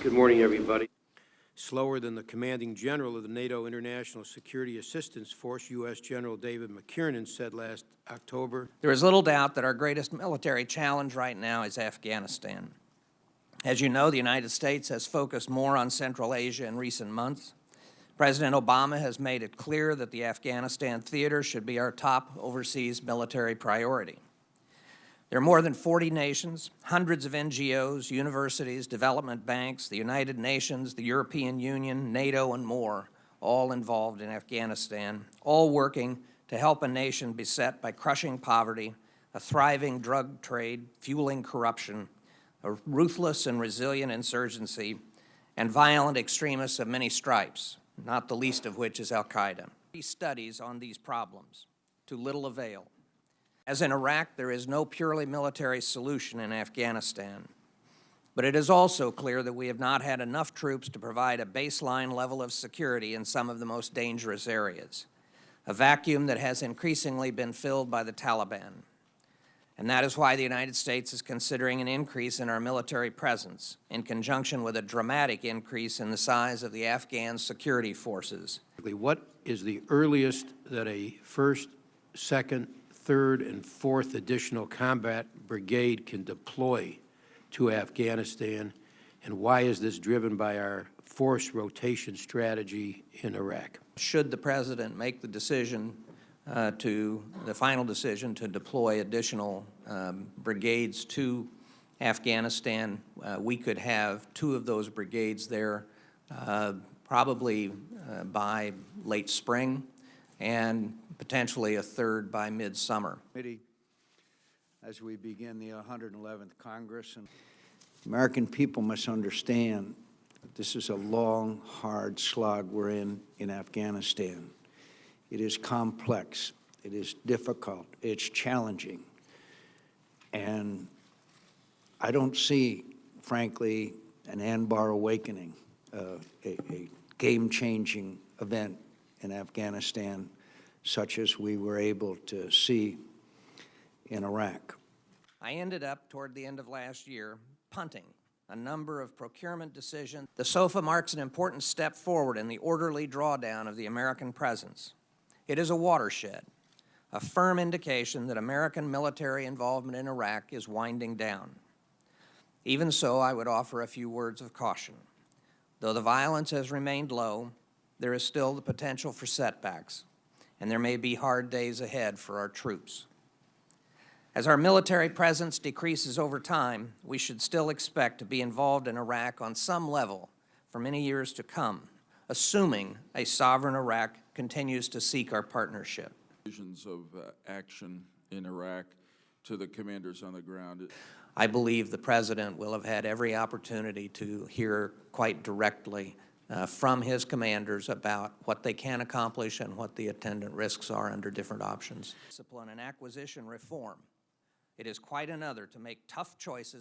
Good morning, everybody. Slower than the commanding general of the NATO International Security Assistance Force, U.S. General David McKiernan, said last October. There is little doubt that our greatest military challenge right now is Afghanistan. As you know, the United States has focused more on Central Asia in recent months. President Obama has made it clear that the Afghanistan theater should be our top overseas military priority. There are more than 40 nations, hundreds of NGOs, universities, development banks, the United Nations, the European Union, NATO, and more, all involved in Afghanistan, all working to help a nation beset by crushing poverty, a thriving drug trade, fueling corruption, a ruthless and resilient insurgency, and violent extremists of many stripes, not the least of which is al-Qaida. Studies on these problems, to little avail. As in Iraq, there is no purely military solution in Afghanistan. But it is also clear that we have not had enough troops to provide a baseline level of security in some of the most dangerous areas, a vacuum that has increasingly been filled by the Taliban. And that is why the United States is considering an increase in our military presence, in conjunction with a dramatic increase in the size of the Afghan security forces. What is the earliest that a 1st, 2nd, 3rd, and 4th additional combat brigade can deploy to Afghanistan, and why is this driven by our force rotation strategy in Iraq? Should the President make the decision the final decision to deploy additional brigades to Afghanistan, we could have 2 of those brigades there probably by late spring, and potentially a 3rd by midsummer. As we begin the 111th Congress, and American people must understand that this is a long, hard slog we're in Afghanistan. It is complex, it is difficult, it's challenging. And I don't see, frankly, an Anbar awakening, a game-changing event in Afghanistan such as we were able to see in Iraq. I ended up, toward the end of last year, punting a number of procurement decisions. The SOFA marks an important step forward in the orderly drawdown of the American presence. It is a watershed, a firm indication that American military involvement in Iraq is winding down. Even so, I would offer a few words of caution. Though the violence has remained low, there is still the potential for setbacks, and there may be hard days ahead for our troops. As our military presence decreases over time, we should still expect to be involved in Iraq on some level for many years to come, assuming a sovereign Iraq continues to seek our partnership. Visions of action in Iraq to the commanders on the ground. I believe the President will have had every opportunity to hear quite directly from his commanders about what they can accomplish and what the attendant risks are under different options. Discipline and acquisition reform. It is quite another to make tough choices